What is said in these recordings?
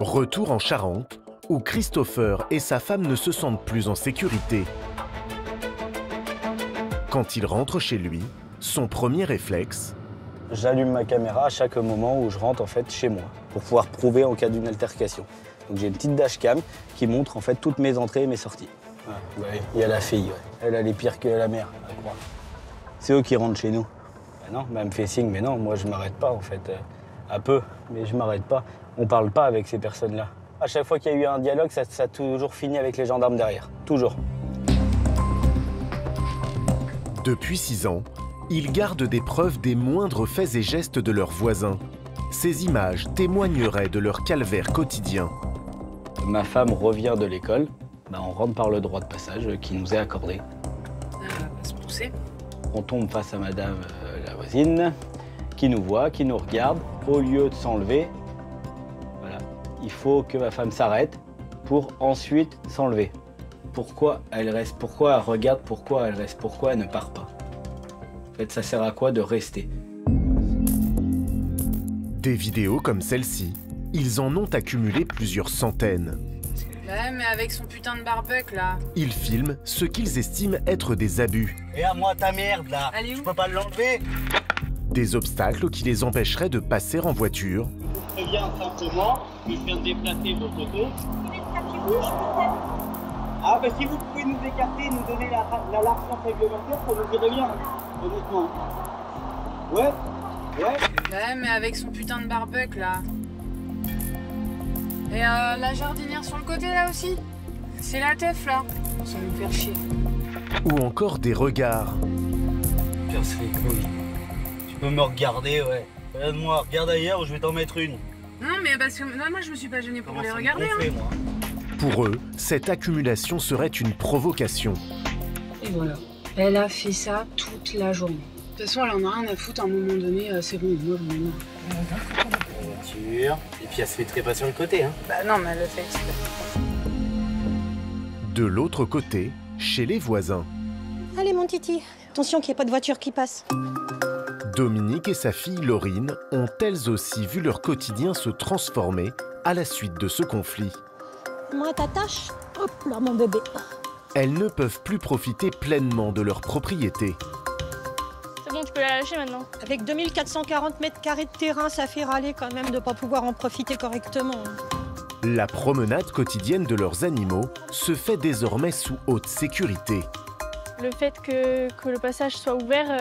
Retour en Charente, où Christopher et sa femme ne se sentent plus en sécurité. Quand il rentre chez lui, son premier réflexe... J'allume ma caméra à chaque moment où je rentre en fait chez moi, pour pouvoir prouver en cas d'une altercation. Donc j'ai une petite dashcam qui montre en fait toutes mes entrées et mes sorties. Voilà. Ouais, il y a la fille, ouais. Elle est pire que la mère, à croire. C'est eux qui rentrent chez nous. Ben non, elle me fait signe, mais non, moi je m'arrête pas en fait. Un peu, mais je m'arrête pas. On parle pas avec ces personnes-là. À chaque fois qu'il y a eu un dialogue, ça a toujours fini avec les gendarmes derrière. Toujours. Depuis 6 ans, ils gardent des preuves des moindres faits et gestes de leurs voisins. Ces images témoigneraient de leur calvaire quotidien. Ma femme revient de l'école. Ben, on rentre par le droit de passage qui nous est accordé. Va se pousser. On tombe face à madame la voisine, qui nous voit, qui nous regarde. Au lieu de s'enlever, voilà, il faut que ma femme s'arrête pour ensuite s'enlever. Pourquoi elle reste? Pourquoi elle regarde? Pourquoi elle reste? Pourquoi elle ne part pas? En fait, ça sert à quoi de rester? Des vidéos comme celle-ci, ils en ont accumulé plusieurs centaines. Ouais, mais avec son putain de barbecue, là. Ils filment ce qu'ils estiment être des abus. Et à moi ta merde, là. Elle est où? Tu peux pas l'enlever? Des obstacles qui les empêcheraient de passer en voiture. Je préviens simplement, je viens de déplacer vos photos. Ah, bah si vous pouvez nous écarter, nous donner la largeur réglementaire, ça nous irait bien, honnêtement. Ouais. Ouais, mais avec son putain de barbecue, là. Et la jardinière sur le côté, là aussi. C'est la teuf, là. Ça va nous faire chier. Ou encore des regards. Casse les couilles. Tu peux me regarder, ouais. Regarde-moi, regarde ailleurs ou je vais t'en mettre une. Non, mais parce que moi, je me suis pas gênée pour les regarder, hein. Moi. Pour eux, cette accumulation serait une provocation. Et voilà. Elle a fait ça toute la journée. De toute façon, elle en a rien à foutre. À un moment donné, c'est bon, moi, j'en ai marre. Voiture. Et puis elle se fait pas sur le côté, hein. Bah non, mais elle le fait exprès. De l'autre côté, chez les voisins. Allez mon titi, attention qu'il n'y ait pas de voiture qui passe. Dominique et sa fille Laurine ont elles aussi vu leur quotidien se transformer à la suite de ce conflit. Moi t'attaches, hop là mon bébé. Elles ne peuvent plus profiter pleinement de leur propriété. C'est bon, tu peux la lâcher maintenant. Avec 2440 mètres carrés de terrain, ça fait râler quand même de ne pas pouvoir en profiter correctement. La promenade quotidienne de leurs animaux se fait désormais sous haute sécurité. Le fait que le passage soit ouvert,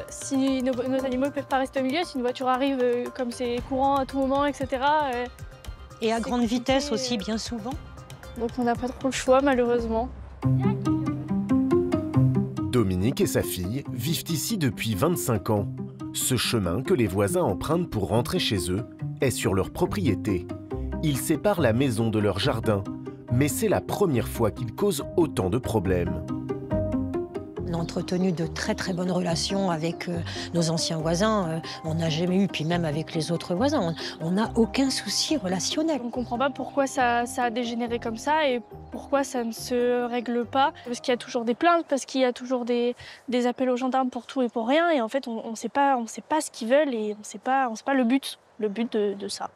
si nos animaux ne peuvent pas rester au milieu, si une voiture arrive comme c'est courant à tout moment, etc. Et à grande vitesse aussi, bien souvent. Donc on n'a pas trop le choix, malheureusement. Dominique et sa fille vivent ici depuis 25 ans. Ce chemin que les voisins empruntent pour rentrer chez eux est sur leur propriété. Ils séparent la maison de leur jardin, mais c'est la première fois qu'ils causent autant de problèmes. On a entretenu de très bonnes relations avec nos anciens voisins. On n'a jamais eu, puis même avec les autres voisins, on n'a aucun souci relationnel. On ne comprend pas pourquoi ça a dégénéré comme ça et pourquoi ça ne se règle pas. Parce qu'il y a toujours des plaintes, parce qu'il y a toujours des appels aux gendarmes pour tout et pour rien. Et en fait, on ne sait pas ce qu'ils veulent et on ne sait pas le but de ça.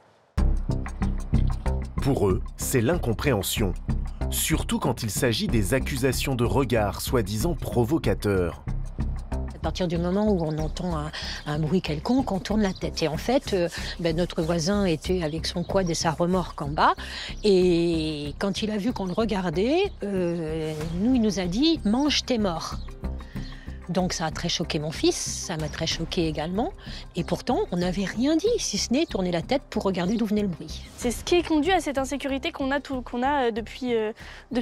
Pour eux, c'est l'incompréhension. Surtout quand il s'agit des accusations de regard soi-disant provocateurs. À partir du moment où on entend un bruit quelconque, on tourne la tête. Et en fait, notre voisin était avec son quad et sa remorque en bas. Et quand il a vu qu'on le regardait, il nous a dit « mange tes morts ». Donc ça a très choqué mon fils, ça m'a très choqué également. Et pourtant, on n'avait rien dit, si ce n'est tourner la tête pour regarder d'où venait le bruit. C'est ce qui conduit à cette insécurité qu'on a depuis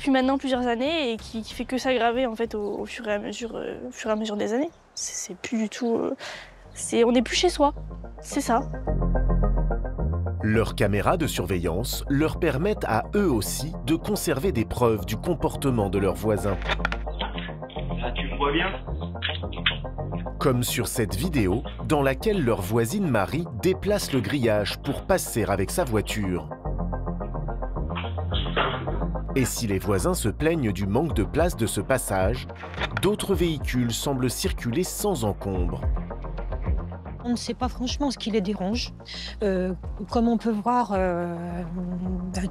maintenant plusieurs années et qui fait que s'aggraver en fait au fur et à mesure des années. C'est plus du tout... on n'est plus chez soi, c'est ça. Leurs caméras de surveillance leur permettent à eux aussi de conserver des preuves du comportement de leurs voisins. Là, tu me vois bien? Comme sur cette vidéo dans laquelle leur voisine Marie déplace le grillage pour passer avec sa voiture. Et si les voisins se plaignent du manque de place de ce passage, d'autres véhicules semblent circuler sans encombre. On ne sait pas franchement ce qui les dérange. Comme on peut voir,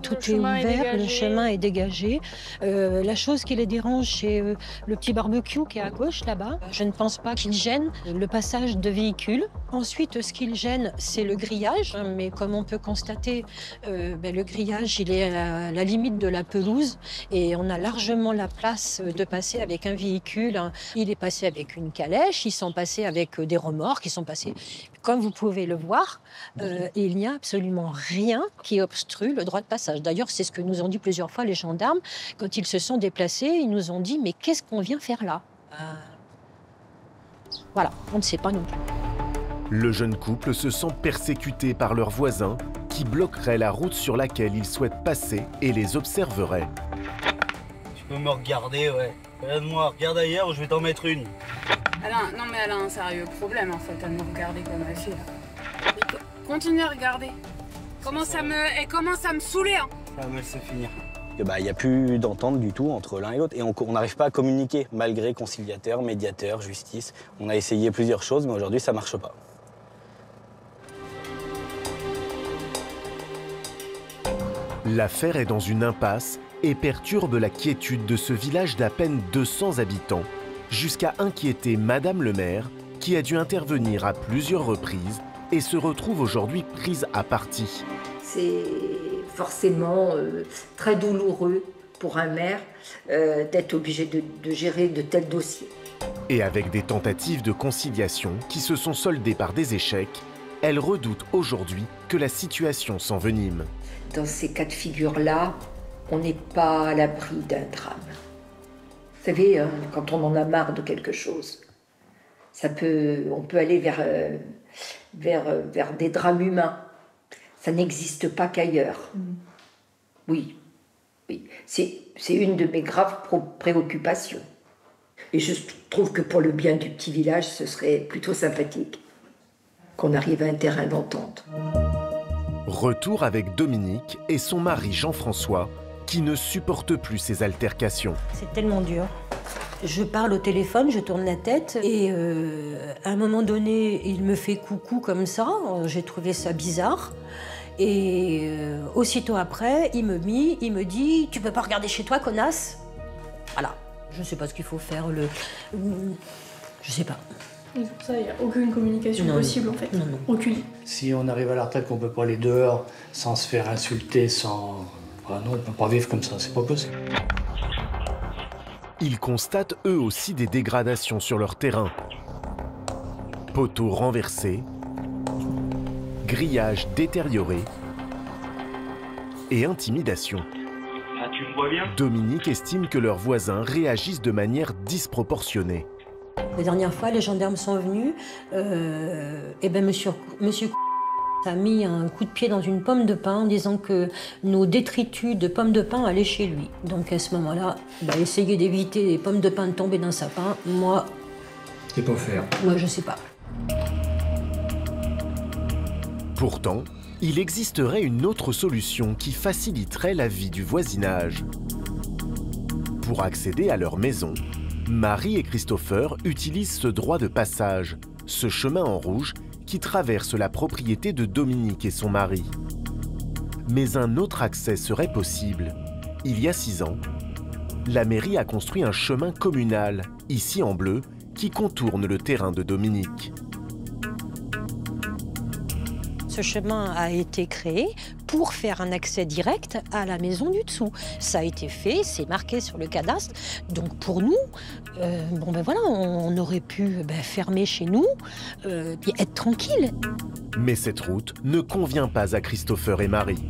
tout est ouvert, le chemin est dégagé. La chose qui les dérange, c'est le petit barbecue qui est à gauche là-bas. Je ne pense pas qu'il gêne le passage de véhicules. Ensuite, ce qu'il gêne, c'est le grillage. Mais comme on peut constater, le grillage, il est à la limite de la pelouse et on a largement la place de passer avec un véhicule. Il est passé avec une calèche, ils sont passés avec des remorques, ils sont passés... Comme vous pouvez le voir, il n'y a absolument rien qui obstrue le droit de passage. D'ailleurs, c'est ce que nous ont dit plusieurs fois les gendarmes. Quand ils se sont déplacés, ils nous ont dit « Mais qu'est-ce qu'on vient faire là ?» Voilà, on ne sait pas non plus. Le jeune couple se sent persécuté par leurs voisins qui bloqueraient la route sur laquelle ils souhaitent passer et les observeraient. Tu peux me regarder, ouais. Regarde-moi, regarde ailleurs ou je vais t'en mettre une. Non mais elle a un sérieux problème en fait à me regarder comme elle fait là. Continue à regarder. Elle commence à me saouler. Hein. Ça va mal se finir. Il n'y a plus d'entente du tout entre l'un et l'autre et on n'arrive pas à communiquer malgré conciliateur, médiateur, justice. On a essayé plusieurs choses mais aujourd'hui ça marche pas. L'affaire est dans une impasse et perturbe la quiétude de ce village d'à peine 200 habitants, jusqu'à inquiéter Madame le maire, qui a dû intervenir à plusieurs reprises et se retrouve aujourd'hui prise à partie. C'est forcément très douloureux pour un maire d'être obligé de gérer de tels dossiers. Et avec des tentatives de conciliation qui se sont soldées par des échecs, elle redoute aujourd'hui que la situation s'envenime. Dans ces cas de figure-là, on n'est pas à l'abri d'un drame. Vous savez, quand on en a marre de quelque chose, on peut aller vers des drames humains. Ça n'existe pas qu'ailleurs. Oui. C'est une de mes graves préoccupations. Et je trouve que pour le bien du petit village, ce serait plutôt sympathique qu'on arrive à un terrain d'entente. Retour avec Dominique et son mari Jean-François, qui ne supporte plus ces altercations. C'est tellement dur. Je parle au téléphone, je tourne la tête et à un moment donné, il me fait coucou comme ça. J'ai trouvé ça bizarre. Et aussitôt après, il me dit « Tu peux pas regarder chez toi, connasse ?» Voilà. Je sais pas ce qu'il faut faire. Je sais pas. Et pour ça, il n'y a aucune communication possible en fait. Non. Aucune. Si on arrive à la retraite qu'on peut pas aller dehors sans se faire insulter, sans... Ah non, on peut pas vivre comme ça, c'est pas possible. Ils constatent eux aussi des dégradations sur leur terrain. Poteaux renversés, grillages détériorés et intimidation. Ah, tu me vois bien ? Dominique estime que leurs voisins réagissent de manière disproportionnée. La dernière fois, les gendarmes sont venus, monsieur a mis un coup de pied dans une pomme de pin en disant que nos détritus de pommes de pin allaient chez lui. Donc à ce moment-là, essayer d'éviter les pommes de pin de tomber dans un sapin, moi... C'est pas faire. Moi, je sais pas. Pourtant, il existerait une autre solution qui faciliterait la vie du voisinage. Pour accéder à leur maison, Marie et Christopher utilisent ce droit de passage, ce chemin en rouge qui traverse la propriété de Dominique et son mari. Mais un autre accès serait possible. Il y a 6 ans, la mairie a construit un chemin communal, ici en bleu, qui contourne le terrain de Dominique. Ce chemin a été créé pour faire un accès direct à la maison du dessous. Ça a été fait, c'est marqué sur le cadastre. Donc pour nous, on aurait pu fermer chez nous, puis être tranquille. Mais cette route ne convient pas à Christopher et Marie.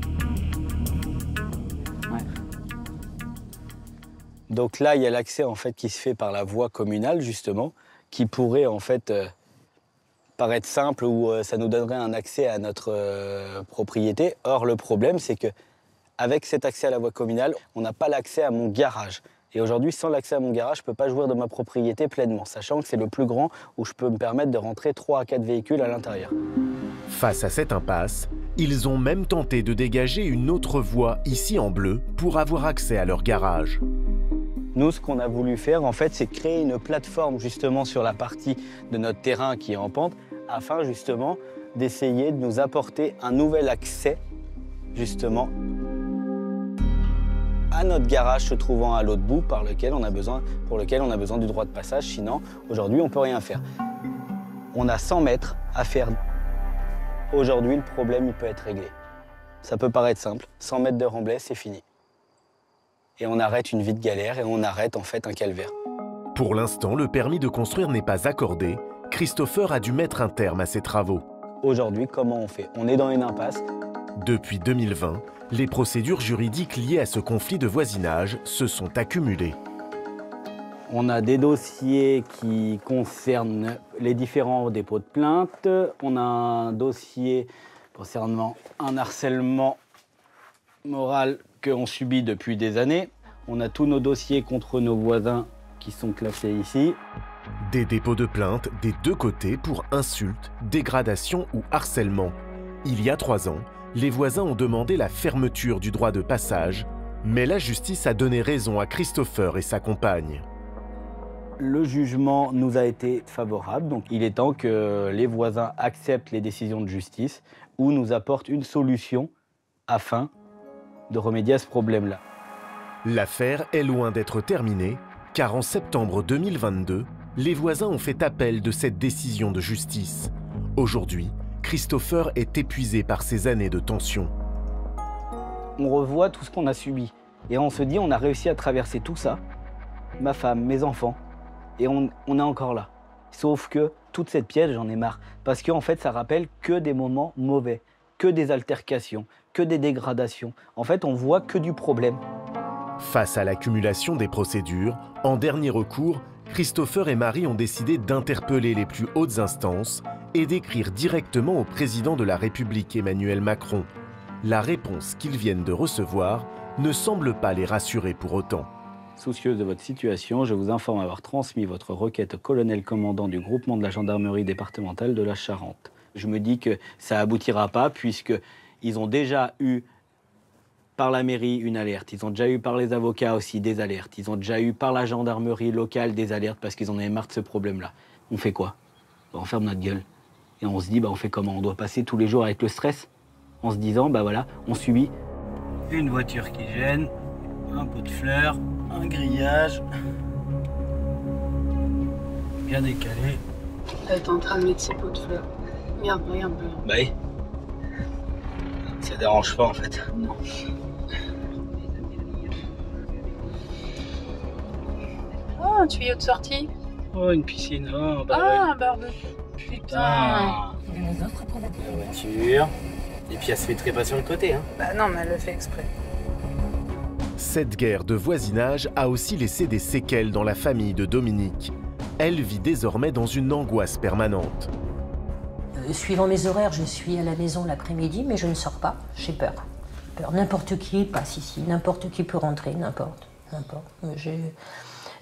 Ouais. Donc là, il y a l'accès en fait qui se fait par la voie communale justement, qui pourrait en fait paraître simple ou ça nous donnerait un accès à notre propriété. Or, le problème, c'est qu'avec cet accès à la voie communale, on n'a pas l'accès à mon garage. Et aujourd'hui, sans l'accès à mon garage, je ne peux pas jouir de ma propriété pleinement, sachant que c'est le plus grand où je peux me permettre de rentrer 3 à 4 véhicules à l'intérieur. Face à cette impasse, ils ont même tenté de dégager une autre voie ici en bleu pour avoir accès à leur garage. Nous, ce qu'on a voulu faire, en fait, c'est créer une plateforme justement sur la partie de notre terrain qui est en pente, afin justement d'essayer de nous apporter un nouvel accès justement à notre garage se trouvant à l'autre bout pour lequel on a besoin du droit de passage. Sinon, aujourd'hui, on ne peut rien faire. On a 100 mètres à faire. Aujourd'hui, le problème il peut être réglé. Ça peut paraître simple. 100 mètres de remblai, c'est fini. Et on arrête une vie de galère et on arrête en fait un calvaire. Pour l'instant, le permis de construire n'est pas accordé. Christopher a dû mettre un terme à ses travaux. Aujourd'hui, comment on fait? On est dans une impasse. Depuis 2020, les procédures juridiques liées à ce conflit de voisinage se sont accumulées. On a des dossiers qui concernent les différents dépôts de plainte. On a un dossier concernant un harcèlement moral qu'on subit depuis des années. On a tous nos dossiers contre nos voisins qui sont classés ici. Des dépôts de plainte des deux côtés pour insultes, dégradations ou harcèlement. Il y a 3 ans, les voisins ont demandé la fermeture du droit de passage, mais la justice a donné raison à Christopher et sa compagne. Le jugement nous a été favorable, donc il est temps que les voisins acceptent les décisions de justice ou nous apportent une solution afin de remédier à ce problème-là. L'affaire est loin d'être terminée, car en septembre 2022, les voisins ont fait appel de cette décision de justice. Aujourd'hui, Christopher est épuisé par ces années de tension. On revoit tout ce qu'on a subi et on se dit on a réussi à traverser tout ça, ma femme, mes enfants, et on est encore là. Sauf que toute cette pièce, j'en ai marre. Parce qu'en fait, ça rappelle que des moments mauvais, que des altercations, que des dégradations. En fait, on voit que du problème. Face à l'accumulation des procédures, en dernier recours, Christopher et Marie ont décidé d'interpeller les plus hautes instances et d'écrire directement au président de la République, Emmanuel Macron. La réponse qu'ils viennent de recevoir ne semble pas les rassurer pour autant. Soucieuse de votre situation, je vous informe avoir transmis votre requête au colonel-commandant du groupement de la gendarmerie départementale de la Charente. Je me dis que ça aboutira pas puisqu'ils ont déjà eu par la mairie une alerte, ils ont déjà eu par les avocats aussi des alertes, ils ont déjà eu par la gendarmerie locale des alertes parce qu'ils en avaient marre de ce problème-là. On fait quoi? On ferme notre gueule et on se dit on fait comment? On doit passer tous les jours avec le stress en se disant voilà, on subit une voiture qui gêne, un pot de fleurs, un grillage bien décalé. Elle est en train de mettre ses pots de fleurs. Regarde. Bah oui. Ça dérange pas en fait. Non. Oh, un tuyau de sortie. Oh, une piscine. Oh, un barbecue. Putain. La voiture. Et puis elle se mettrait pas sur le côté. Hein. Bah non, mais elle le fait exprès. Cette guerre de voisinage a aussi laissé des séquelles dans la famille de Dominique. Elle vit désormais dans une angoisse permanente. Suivant mes horaires, je suis à la maison l'après-midi, mais je ne sors pas, j'ai peur. N'importe qui passe ici, n'importe qui peut rentrer, n'importe.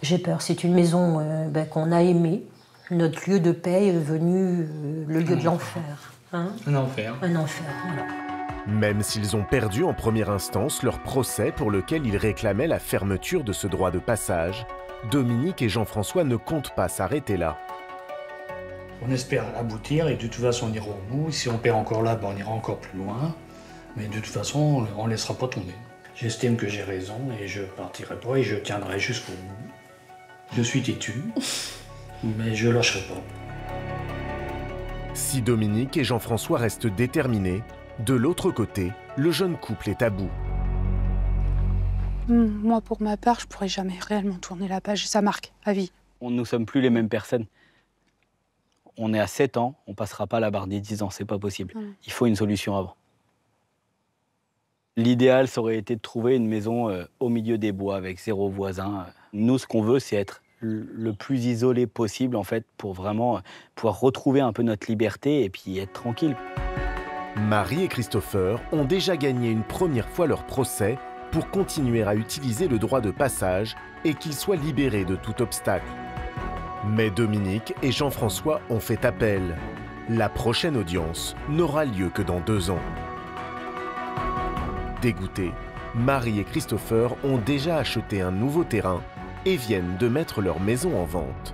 J'ai peur. C'est une maison qu'on a aimée. Notre lieu de paix est devenu le lieu de l'enfer. Hein? Un enfer. Un enfer, voilà. Même s'ils ont perdu en première instance leur procès pour lequel ils réclamaient la fermeture de ce droit de passage, Dominique et Jean-François ne comptent pas s'arrêter là. On espère aboutir et de toute façon on ira au bout. Si on perd encore là, on ira encore plus loin. Mais de toute façon, on ne laissera pas tomber. J'estime que j'ai raison et je partirai pas et je tiendrai jusqu'au bout. Je suis têtu, mais je lâcherai pas. Si Dominique et Jean-François restent déterminés, de l'autre côté, le jeune couple est à bout. Moi, pour ma part, je pourrais jamais réellement tourner la page. Ça marque à vie. Nous ne sommes plus les mêmes personnes. On est à 7 ans, on passera pas la barre des 10 ans, c'est pas possible. Il faut une solution avant. L'idéal, ça aurait été de trouver une maison au milieu des bois avec 0 voisin. Nous, ce qu'on veut, c'est être le plus isolé possible, en fait, pour vraiment pouvoir retrouver un peu notre liberté et puis être tranquille. Marie et Christopher ont déjà gagné une première fois leur procès pour continuer à utiliser le droit de passage et qu'ils soient libérés de tout obstacle. Mais Dominique et Jean-François ont fait appel. La prochaine audience n'aura lieu que dans 2 ans. Dégoûtés, Marie et Christopher ont déjà acheté un nouveau terrain et viennent de mettre leur maison en vente.